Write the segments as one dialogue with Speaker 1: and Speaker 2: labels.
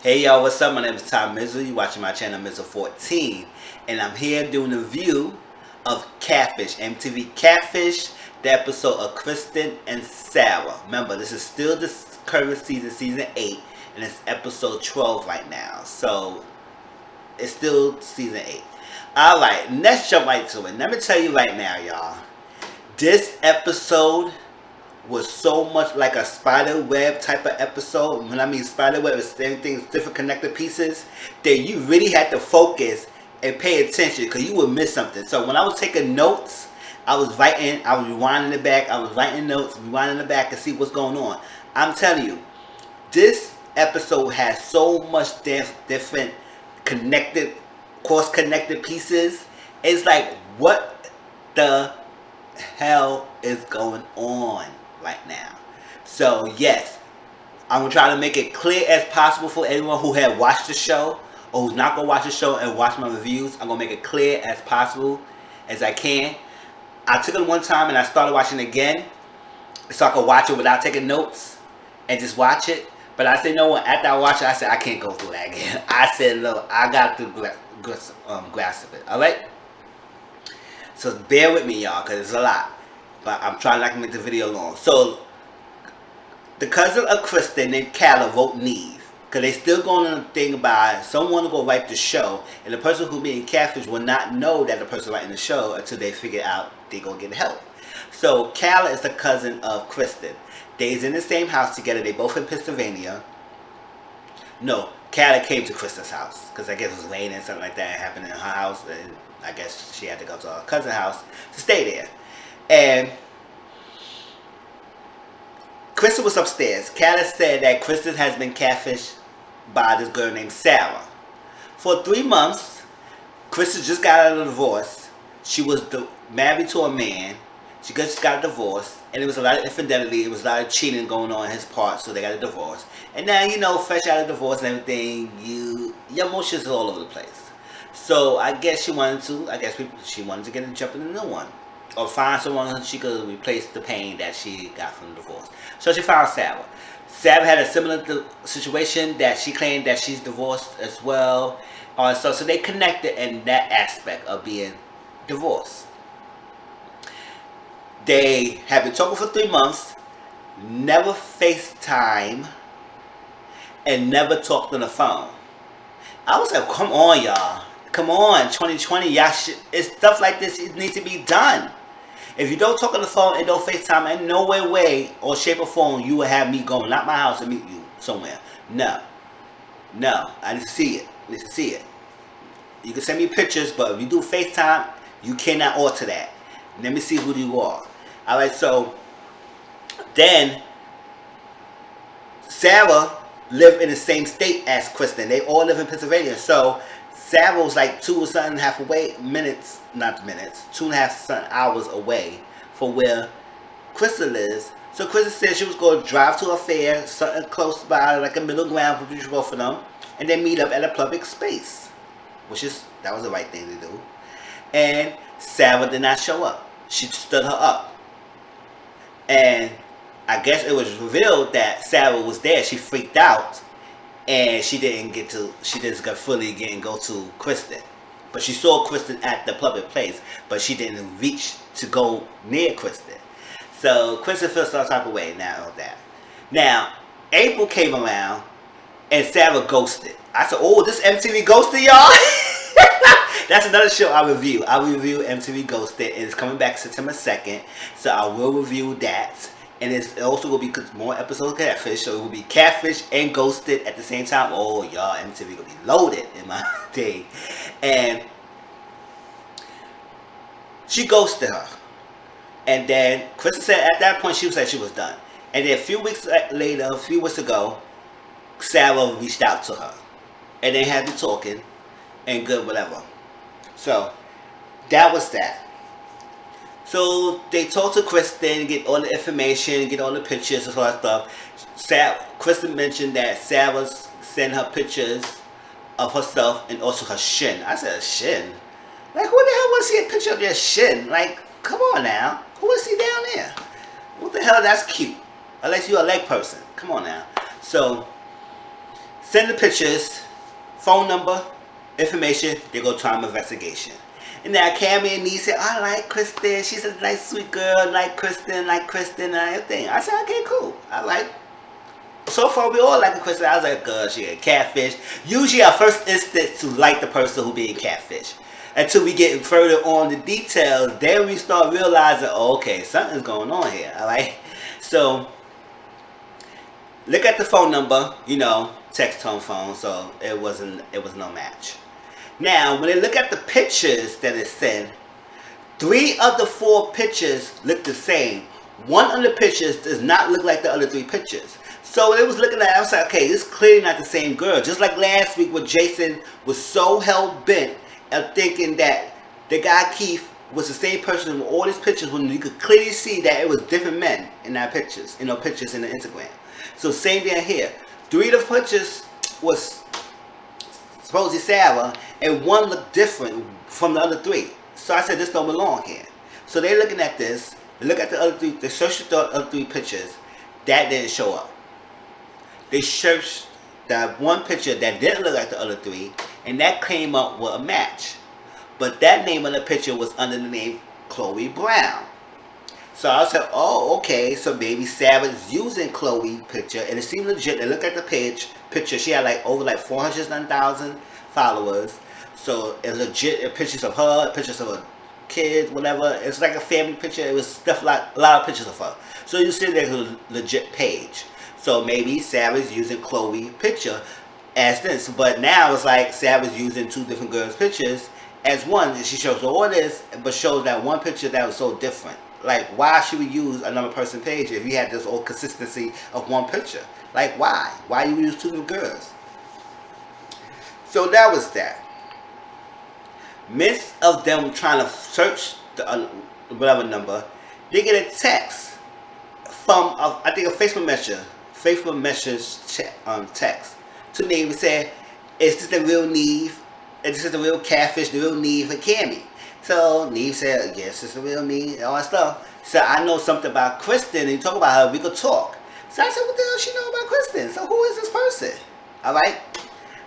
Speaker 1: Hey y'all, what's up? My name is Mizzle. You watching my channel Mizzle 14, and I'm here doing a review of Catfish, MTV Catfish, the episode of Kristen and Sarah. Remember, this is still the current season 8, and it's episode 12 right now. So it's still season 8. All right, let's jump right to it. Let me tell you right now, y'all. This episode was so much like a spider web type of episode. When I mean spider web, it's everything, different connected pieces that you really had to focus and pay attention because you would miss something. So when I was taking notes, I was writing, I was rewinding it back, I was writing notes, rewinding it back to see what's going on. I'm telling you, this episode has so much different connected, cross-connected pieces. It's like, what the hell is going on right now? So yes, I'm gonna try to make it clear as possible for anyone who had watched the show or who's not gonna watch the show and watch my reviews. I'm gonna make it clear as possible as I can. I took it one time and I started watching it again so I could watch it without taking notes and just watch it. But I said, no, after I watched it, I said, I can't go through that again. I said, look, I got to grasp of it. All right? So bear with me, y'all, because it's a lot. But I'm trying not to make the video long. So, the cousin of Kristen named Calla wrote Neve. Because they still going on a thing about someone to go write the show. And the person who being Catfish will not know that the person writing the show until they figure out they going to get help. So, Calla is the cousin of Kristen. They's in the same house together. They both in Pennsylvania. No, Calla came to Kristen's house. Because I guess it was raining and something like that happened in her house. And I guess she had to go to her cousin's house to stay there. And Kristen was upstairs. Calla said that Kristen has been catfished by this girl named Sarah. For 3 months, Kristen just got out of a divorce. She was married to a man. She just got a divorce. And it was a lot of infidelity. It was a lot of cheating going on in his part, so they got a divorce. And now, you know, fresh out of divorce and everything, your emotions are all over the place. So I guess she wanted to get a jump in a new one. Or find someone she could replace the pain that she got from the divorce. So she found Sarah. Sarah had a similar situation that she claimed that she's divorced as well. So they connected in that aspect of being divorced. They have been talking for 3 months, never FaceTime, and never talked on the phone. I was like, come on, y'all. Come on, 2020, y'all it's stuff like this, it needs to be done. If you don't talk on the phone and don't FaceTime, in no way or shape or form you will have me going out my house and meet you somewhere. No. I need to see it. You can send me pictures, but if you do FaceTime, you cannot alter that. Let me see who you are. Alright, so then Sarah lived in the same state as Kristen. They all live in Pennsylvania. So Sarah was like 2.5 hours away from where Kristen lives. So Kristen said she was going to drive to a fair, something close by, like a middle ground for both of them, and then meet up at a public space. That was the right thing to do. And Sarah did not show up. She stood her up. And I guess it was revealed that Sarah was there. She freaked out. And she didn't fully go to Kristen. But she saw Kristen at the public place. But she didn't reach to go near Kristen. So Kristen feels some type of way now of that. Now, April came around and Sarah ghosted. I said, oh, this MTV ghosted, y'all? That's another show I review. I will review MTV Ghosted. And it's coming back September 2nd. So I will review that. And it also will be more episodes of Catfish. So it will be Catfish and Ghosted at the same time. Oh, y'all, MTV will be loaded in my day. And she ghosted her. And then Kristen said at that point she said she was done. And then a few weeks ago, Sarah reached out to her. And they had been talking. And good, whatever. So, that was that. So they talked to Kristen, get all the information, get all the pictures and all that stuff. Kristen mentioned that Sarah sent her pictures of herself and also her shin. I said, shin? Like, who the hell want to see a picture of your shin? Like, come on now. Who want to see down there? What the hell? That's cute. Unless you're a leg person. Come on now. So Send the pictures, phone number, information, they go to our investigation. And now Cammy and Nee said, I like Kristen. She's a nice, sweet girl. Like Kristen, and everything. I said, okay, cool. I like. So far, we all like Kristen. I was like, she a catfish. Usually, our first instinct to like the person who being catfish. Until we get further on the details, then we start realizing, oh, okay, something's going on here. All right. So look at the phone number. Text tone phone. So it was no match. Now, when they look at the pictures that it sent, 3 of the 4 pictures look the same. One of the pictures does not look like the other 3 pictures. So when it was looking at it, I was like, okay, this is clearly not the same girl. Just like last week when Jason was so hell-bent of thinking that the guy Keith was the same person in all these pictures when you could clearly see that it was different men in our pictures, pictures in the Instagram. So same thing here. 3 of the pictures was supposedly Sarah, and 1 looked different from the other 3. So I said, this don't belong here. So they're looking at this, they look at the other 3, they searched the other 3 pictures, that didn't show up. They searched that 1 picture that didn't look like the other 3, and that came up with a match. But that name of the picture was under the name Chloe Brown. So I said, oh, okay, so maybe Sarah's using Chloe's picture, and it seemed legit. They look at the picture, she had over 400,000 followers. So it's legit pictures of her, pictures of her kids, whatever. It's like a family picture. It was stuff like a lot of pictures of her. So you see there's a legit page. So maybe Sarah's using Chloe's picture as this. But now it's like Sarah's using 2 different girls' pictures as one. And she shows all this, but shows that 1 picture that was so different. Like, why should we use another person's page if you had this old consistency of 1 picture? Like, why? Why you use 2 new girls? So that was that. Midst of them trying to search the whatever number, they get a text from I think a Facebook message text to Neve and said, "Is this the real Neve? Is this the real catfish? The real Neve and Cammy?" So Neve said, "Yes, it's the real Neve," and all that stuff. So I know something about Kristen, and you talk about her, we could talk. So I said, "What the hell she know about Kristen? So who is this person?" All right.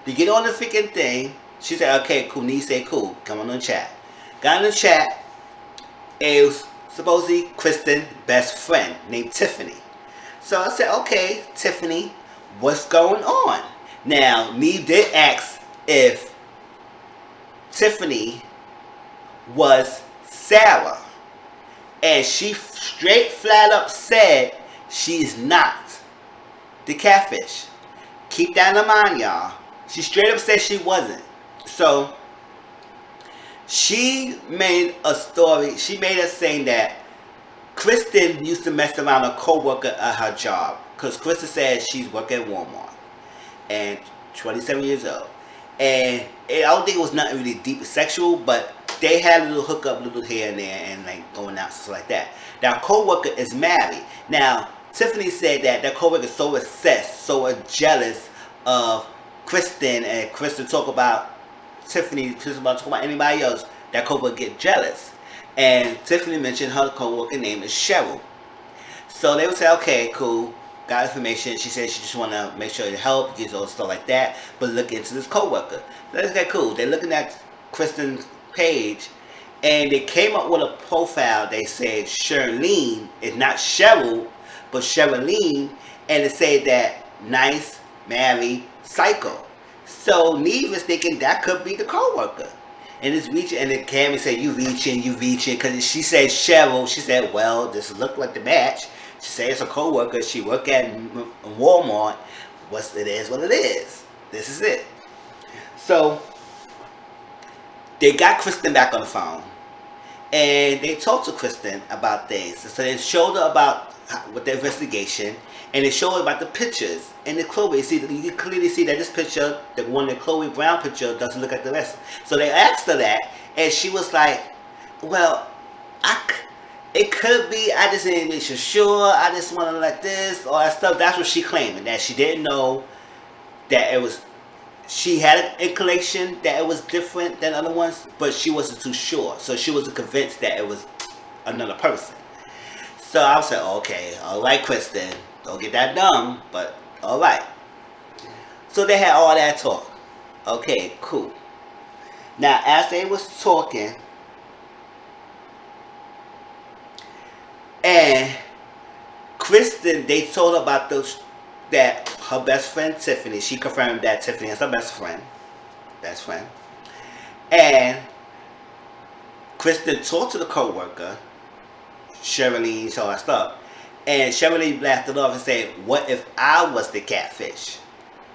Speaker 1: They get on the freaking thing. She said, okay, cool. Neve said, cool. Come on the chat. Got in the chat. It was supposedly Kristen's best friend named Tiffany. So I said, okay, Tiffany, what's going on? Now, Neve did ask if Tiffany was Sarah. And she straight flat up said she's not the catfish. Keep that in mind, y'all. She straight up said she wasn't. So she made a story. She made us saying that Kristen used to mess around a coworker at her job. Because Kristen said she's working at Walmart. And 27 years old. And I don't think it was nothing really deep sexual, but they had a little hookup, little here and there, and like going out, stuff like that. Now, coworker is married. Now, Tiffany said that coworker is so obsessed, so jealous of Kristen, and Kristen talk about Tiffany, Kristen talk about anybody else, that coworker get jealous. And Tiffany mentioned her coworker name is Cheryl. So they would say, okay, cool, got information. She said she just want to make sure you help, get all stuff like that, but look into this coworker. So okay, cool. They're looking at Kristen's page, and they came up with a profile. They said Charlene is not Cheryl, but Charlene, and it said that nice, married, psycho. So Neve is thinking that could be the coworker. And it's reaching, and then Cammy said, you reaching, because she said Cheryl. She said, well, this looked like the match. She said it's a coworker. She work at Walmart. It is what it is. This is it. So they got Kristen back on the phone, and they talked to Kristen about things. So they showed her about with the investigation, and they showed her about the pictures and the Chloe. You clearly see that this picture, the one, the Chloe Brown picture, doesn't look like the rest. So they asked her that, and she was like, well, it could be, I just ain't really sure, I just want to like this, all that stuff. That's what she claiming, that she didn't know that it was, she had an inclination that it was different than other ones, but she wasn't too sure. So she wasn't convinced that it was another person. So I was like, okay, alright, Kristen, don't get that dumb, but alright. So they had all that talk. Okay, cool. Now, as they was talking, and Kristen, they told her about those that her best friend Tiffany. She confirmed that Tiffany is her best friend. Best friend. And Kristen talked to the coworker, Shirley, all that stuff. And Shirley laughed it off and said, "What if I was the catfish?"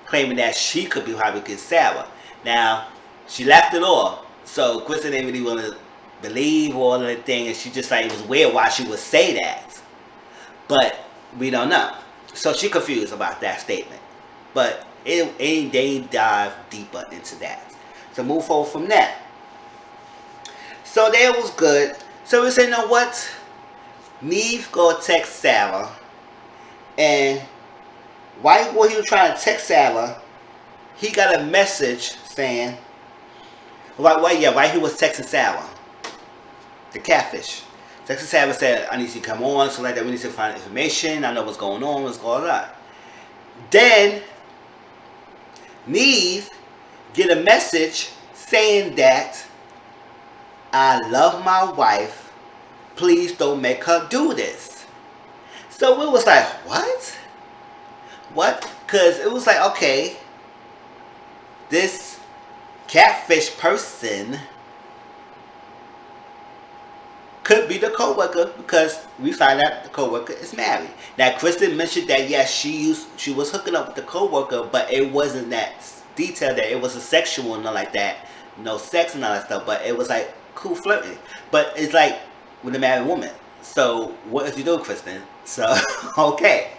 Speaker 1: Claiming that she could be probably get Sarah. Now, she laughed it off. So Kristen didn't really want to believe all of the thing, and she just like it was weird why she would say that. But we don't know. So she confused about that statement. But they dive deeper into that. So move forward from that. So that was good. So we said, you know what? Neve go text Sarah. And while he was trying to text Sarah, he got a message saying, while he was texting Sarah, the catfish. Texting Sarah said, "I need you to come on, so like that we need to find information. I know what's going on. Then Neve get a message saying that I love my wife. Please don't make her do this. So it was like, what? What? Because it was like, okay, this catfish person could be the coworker because we find out the coworker is married. Now, Kristen mentioned that yes, she was hooking up with the coworker, but it wasn't that detailed that it was a sexual and nothing like that, no sex and all that stuff. But it was like cool flirting. But it's like with a married woman. So what if you do, Kristen? So okay.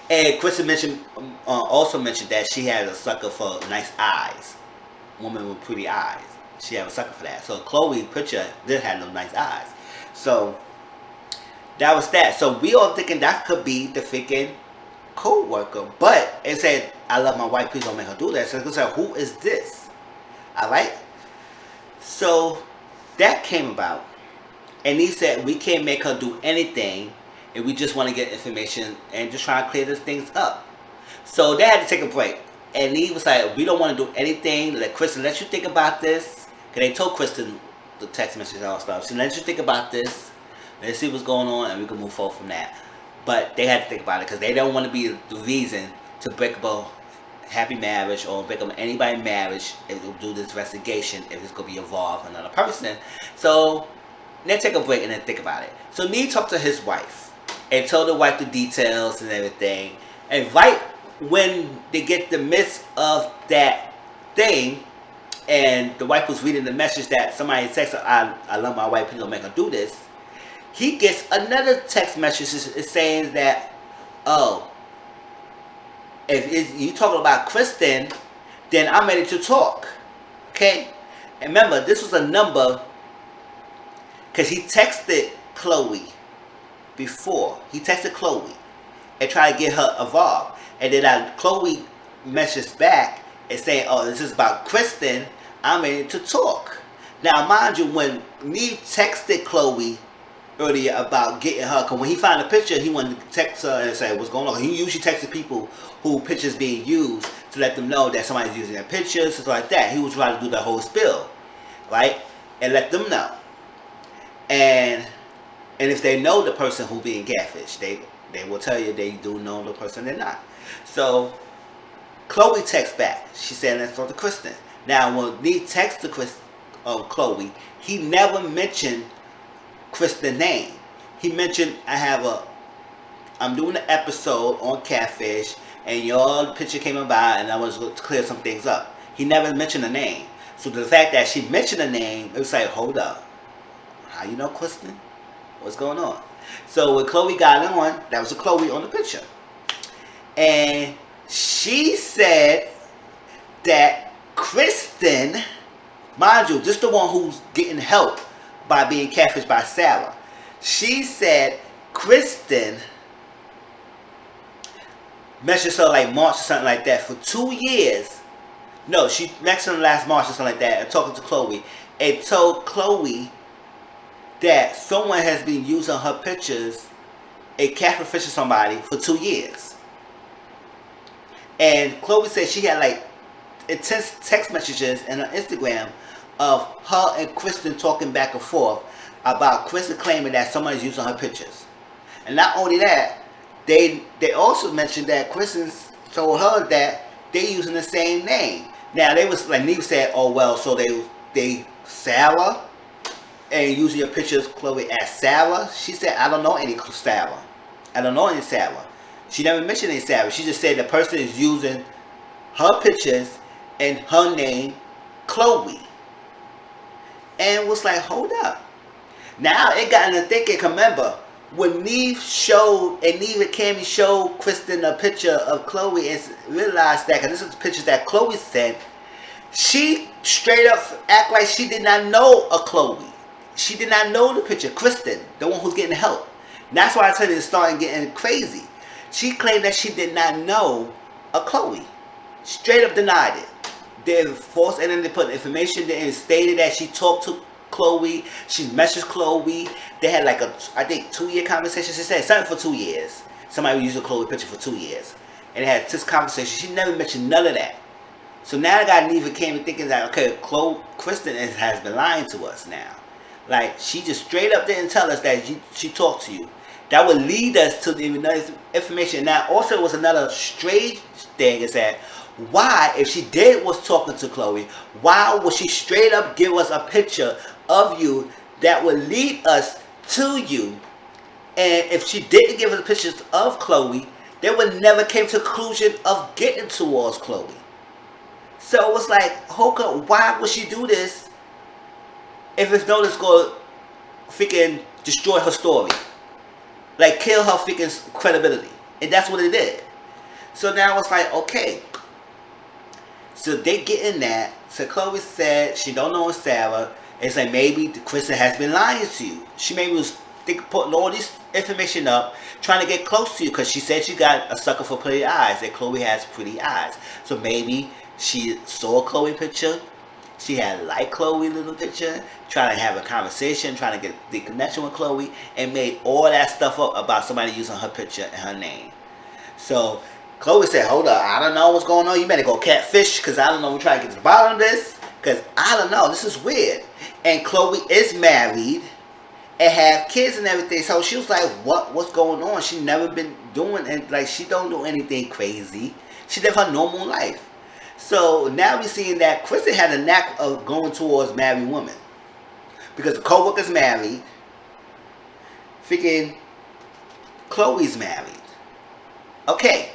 Speaker 1: And Kristen also mentioned that she had a sucker for nice eyes, woman with pretty eyes. She had a sucker for that. So Chloe's picture did have no nice eyes. So that was that. So we all thinking that could be the freaking co-worker. But it said, I love my wife, please don't make her do that. So it's like, who is this? Alright? So that came about. And he said, we can't make her do anything. And we just want to get information and just try to clear these things up. So they had to take a break. And he was like, we don't want to do anything. Let Kristen, let you think about this. Because they told Kristen the text message and all stuff. So let you think about this. Let's see what's going on and we can move forward from that. But they had to think about it because they don't want to be the reason to break up a happy marriage or break up anybody's marriage if they'll do this investigation if it's going to be involved with another person. So they take a break and then think about it. So Neve talked to his wife and told the wife the details and everything. And right when they get the midst of that thing, and the wife was reading the message that somebody texted her, I love my wife, please don't make her do this. He gets another text message saying that, oh, if you talking about Kristen, then I'm ready to talk. Okay? And remember, this was a number, because he texted Chloe before. He texted Chloe and tried to get her involved. And then Chloe messaged back and saying, oh, this is about Kristen, I'm ready to talk. Now, mind you, when Neve texted Chloe earlier about getting her, because when he found the picture, he wanted to text her and say what's going on. He usually texted people who pictures being used to let them know that somebody's using their pictures, stuff like that. He was trying to do the whole spill, right? And let them know. And if they know the person who being catfish, they will tell you they do know the person they're not. So Chloe texts back. She said, let's talk to Kristen. Now, when Neve texted Chloe, he never mentioned Kristen's name. He mentioned, I'm doing an episode on Catfish, and your picture came about, and I was going to clear some things up. He never mentioned a name. So the fact that she mentioned a name, it was like, hold up. How you know Kristen? What's going on? So when Chloe got on, that was a Chloe on the picture. And she said that Kristen, mind you, just the one who's getting help by being catfished by Sarah. She said Kristen messaged her like March or something like that for 2 years. No, she messaged her last March or something like that and talking to Chloe and told Chloe that someone has been using her pictures and catfishing somebody for 2 years. And Chloe said she had like intense text messages in her Instagram of her and Kristen talking back and forth about Kristen claiming that somebody's using her pictures. And not only that, they also mentioned that Kristen told her that they using the same name. Now they was like Neve said, oh well, so they Sarah and using your pictures, Chloe, as Sarah. She said, I don't know any Sarah. I don't know any Sarah. She never mentioned any Sarah. She just said the person is using her pictures and her name, Chloe. And was like, hold up. Now it got into thinking, remember, when Neve showed, and Neve and Cammy showed Kristen a picture of Chloe and realized that, because this is the pictures that Chloe sent, she straight up act like she did not know a Chloe. She did not know the picture. Kristen, the one who's getting help. And that's why I tell you it's starting getting crazy. She claimed that she did not know a Chloe. Straight up denied it. They forced and then they put information there and stated that she talked to Chloe. She messaged Chloe. They had like I think 2-year conversation. She said something for 2 years. Somebody used a Chloe picture for 2 years. And they had this conversation. She never mentioned none of that. So now I got Neva came and thinking that, okay, Kristen has been lying to us now. Like, she just straight up didn't tell us that she talked to you. That would lead us to the information. Now, also was another strange thing is that why, if she was talking to Chloe, why would she straight up give us a picture of you that would lead us to you? And if she didn't give us pictures of Chloe, they would never came to the conclusion of getting towards Chloe. So it was like, Hoka, why would she do this if it's known it's going to freaking destroy her story? Like, kill her freaking credibility. And that's what it did. So now it's like, okay. So they get in that. So Chloe said she don't know Sarah. It's like maybe Kristen has been lying to you. She maybe was putting all this information up, trying to get close to you, because she said she got a sucker for pretty eyes. That Chloe has pretty eyes. So maybe she saw a Chloe picture. She had liked Chloe little picture, trying to have a conversation, trying to get the connection with Chloe, and made all that stuff up about somebody using her picture and her name. So Chloe said, hold up, I don't know what's going on. You better go catfish, because I don't know. We're trying to get to the bottom of this, because I don't know. This is weird. And Chloe is married and have kids and everything. So she was like, what's going on? She never been doing it. Like, she don't do anything crazy. She live her normal life. So now we're seeing that Kristen had a knack of going towards married women. Because the co-worker's married. Freaking Chloe's married. Okay.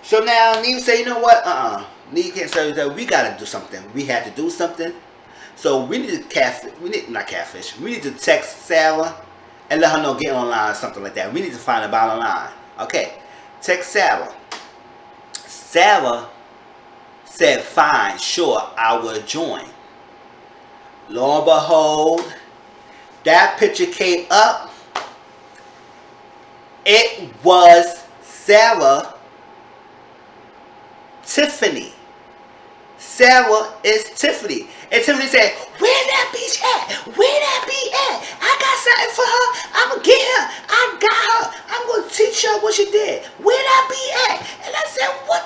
Speaker 1: So now Neve say, you know what? Neve can't say that. We got to do something. We had to do something. So we need to catfish. We need to text Sarah and let her know get online or something like that. We need to find a bottom line. Okay. Text Sarah. Sarah said, fine, sure, I will join. Lo and behold, that picture came up. It was Sarah, Tiffany. Sarah is Tiffany. And Tiffany said, where that bitch at? Where that be at? I got something for her. I'm going to get her. I got her. I'm going to teach her what she did. Where that be at? And I said, what?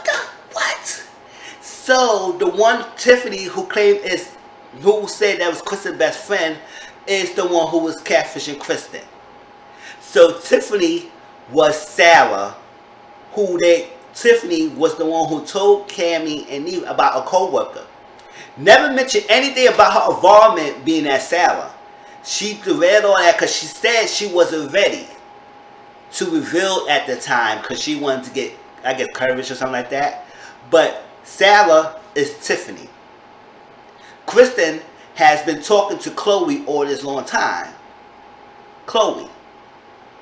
Speaker 1: So the one Tiffany who said that was Kristen's best friend is the one who was catfishing Kristen. So Tiffany was Sarah, Tiffany was the one who told Cammy and Neve about a co-worker. Never mentioned anything about her involvement being at Sarah. She read all that because she said she wasn't ready to reveal at the time because she wanted to get, I guess, courage or something like that. But Sarah is Tiffany. Kristen has been talking to Chloe all this long time. Chloe.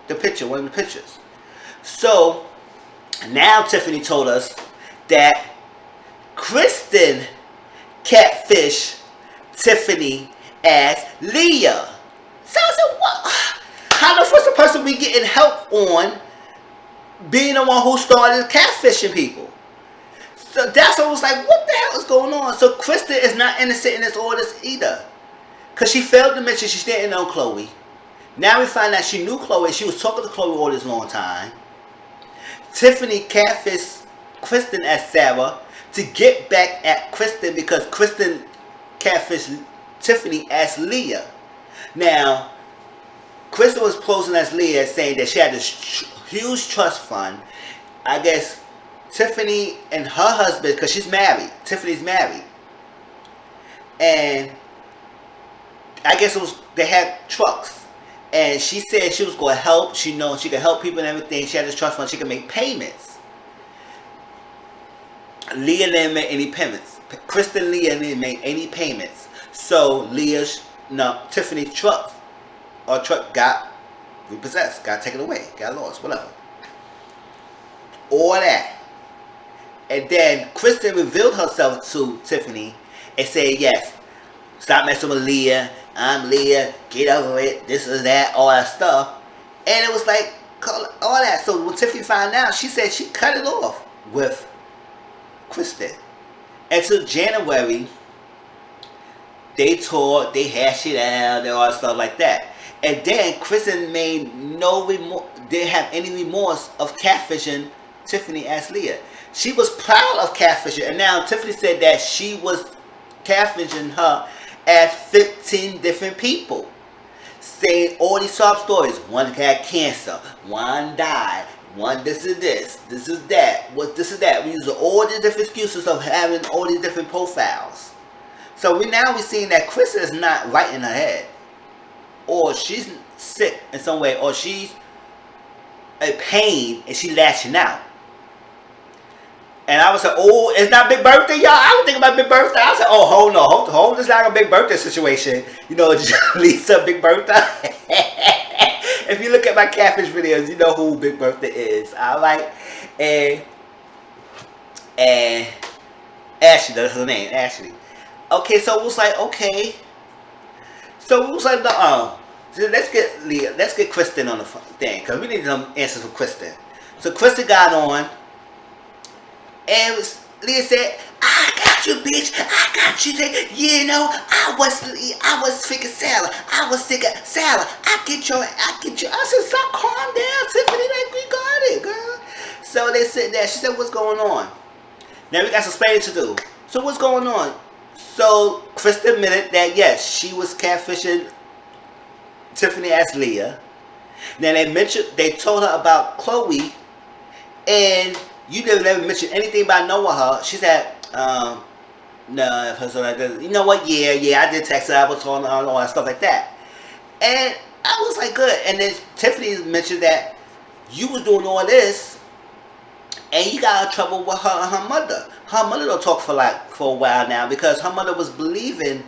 Speaker 1: The picture, one of the pictures. So, now Tiffany told us that Kristen catfished Tiffany as Leah. So I said, what? How the first person we getting help on being the one who started catfishing people? So that's what I was like, what the hell is going on? So Kristen is not innocent in this all this either. Because she failed to mention she didn't know Chloe. Now we find out she knew Chloe. She was talking to Chloe all this long time. Tiffany catfished Kristen as Sarah to get back at Kristen because Kristen catfished Tiffany as Leah. Now, Kristen was posing as Leah, saying that she had this huge trust fund. I guess Tiffany and her husband, because she's married. Tiffany's married, and I guess they had trucks, and she said she was going to help. She knows she could help people and everything. She had this trust fund. She could make payments. Leah didn't make any payments. Kristen and Leah didn't make any payments. So Tiffany's truck got repossessed, got taken away, got lost, whatever. All that. And then Kristen revealed herself to Tiffany and said, yes, stop messing with Leah. I'm Leah. Get over it. This is that. All that stuff. And it was like, all that. So when Tiffany found out, she said she cut it off with Kristen. Until January, they talked, they hashed it out, and all that stuff like that. And then Kristen made no remorse, didn't have any remorse of catfishing Tiffany as Leah. She was proud of catfishing, and now Tiffany said that she was catfishing her as 15 different people, saying all these sob stories. One had cancer, one died, one this is that, this is that. We use all these different excuses of having all these different profiles. So we're seeing that Kristen is not right in her head, or she's sick in some way, or she's in pain and she's lashing out. And I was like, oh, it's not Big Birthday, y'all. I was thinking about Big Birthday. I was like, oh, hold on. Hold this like a Big Birthday situation. You know, Lisa Big Birthday. If you look at my catfish videos, you know who Big Birthday is. All right. And Ashley, that's her name, Ashley. Okay, so it was like, okay. So it was like, so let's get Kristen on the thing, because we need some answers from Kristen. So Kristen got on. And Leah said, I got you, bitch. I got you. You know, I was freaking Sarah. I was sick of Sarah. I get you. I said, stop, calm down, Tiffany. Like, we got it, girl. So they said that. She said, what's going on? Now we got some explaining to do. So what's going on? So Kristen admitted that, yes, she was catfishing Tiffany as Leah. Then they told her about Chloe, and you never mentioned anything about knowing her. She said, no, you know what? Yeah, I did text her. I was talking all that stuff like that. And I was like, good. And then Tiffany mentioned that you was doing all this, and you got in trouble with her and her mother. Her mother don't talk for a while now, because her mother was believing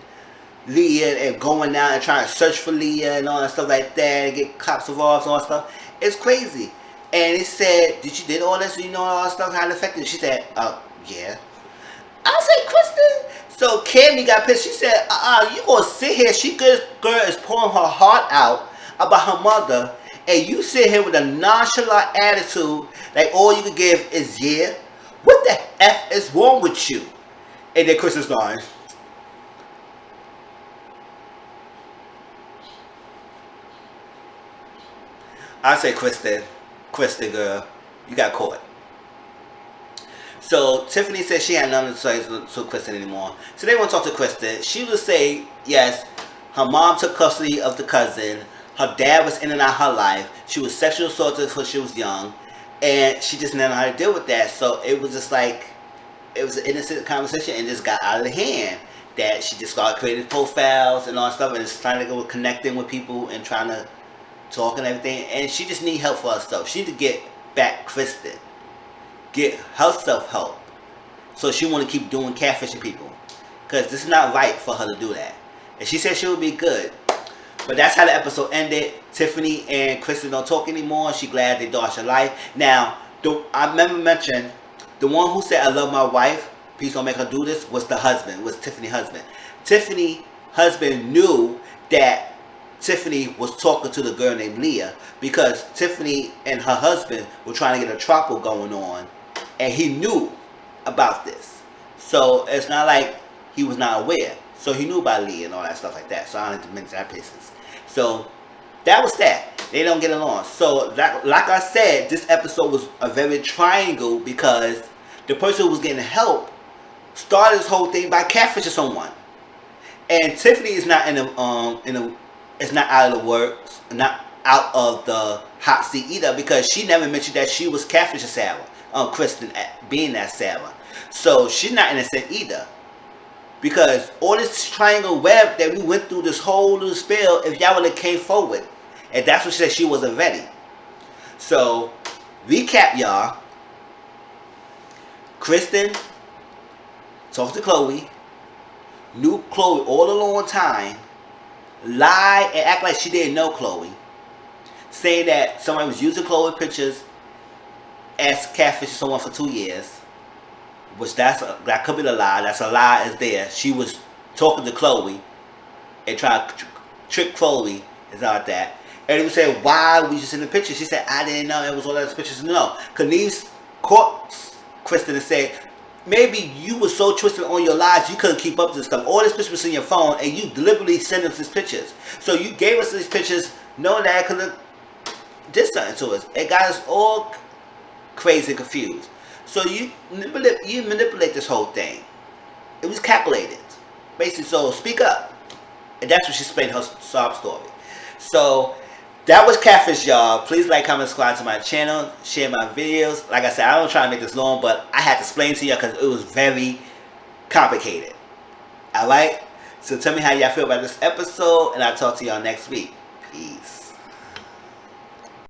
Speaker 1: Leah and going out and trying to search for Leah and all that stuff like that, and get cops involved and all that stuff. It's crazy. And it said, did all this, you know, all that stuff, how it affected you? She said, yeah. I said, Kristen. So Cammy got pissed. She said, you gonna sit here. She girl is pouring her heart out about her mother, and you sit here with a nonchalant attitude, like all you can give is yeah. What the F is wrong with you? And then Kristen's lying. I say, Kristen, girl, you got caught. So Tiffany said she had nothing to say to Kristen anymore. So they want to talk to Kristen. She would say, yes, her mom took custody of the cousin. Her dad was in and out of her life. She was sexually assaulted when she was young. And she just didn't know how to deal with that. So it was just like, it was an innocent conversation and just got out of the hand. That she just started creating profiles and all that stuff, and just trying to go connecting with people and trying to talk and everything. And she just need help for herself. She need to get back Kristen. Get herself help. So she want to keep doing catfishing people. Because this is not right for her to do that. And she said she would be good. But that's how the episode ended. Tiffany and Kristen don't talk anymore. She glad they dodged her life. Now, I remember mentioning the one who said I love my wife, please don't make her do this, was the husband, was Tiffany's husband. Tiffany's husband knew that Tiffany was talking to the girl named Leah, because Tiffany and her husband were trying to get a trouble going on, and he knew about this. So it's not like he was not aware. So he knew about Leah and all that stuff like that. So I don't need to mention that business. So that was that. They don't get along. So like I said, this episode was a very triangle, because the person who was getting help started this whole thing by catfishing someone. And Tiffany is not it's not out of the works, not out of the hot seat either, because she never mentioned that she was catfishing Sarah, Kristen being that Sarah. So she's not innocent either. Because all this triangle web that we went through, this whole little spell, if y'all would have came forward, and that's what she said, she wasn't ready. So, recap, y'all. Kristen talked to Chloe, knew Chloe all a long time, lied and act like she didn't know Chloe, saying that somebody was using Chloe pictures as catfishing someone for 2 years. Which that could be the lie. That's a lie is there. She was talking to Chloe and trying to trick Chloe and all that. And he said, why were you just in the picture? She said, I didn't know it was all those pictures. No. Kenise caught Kristen and said, maybe you were so twisted on your lies you couldn't keep up with this stuff. All this pictures was in your phone and you deliberately sent us these pictures. So you gave us these pictures knowing that I could have did something to us. It got us all crazy and confused. So you manipulate this whole thing. It was calculated. Basically, so speak up. And that's what she explained her sob story. So that was Catfish, y'all. Please like, comment, subscribe to my channel. Share my videos. Like I said, I don't try to make this long, but I had to explain to y'all because it was very complicated. Alright? So tell me how y'all feel about this episode, and I'll talk to y'all next week. Peace.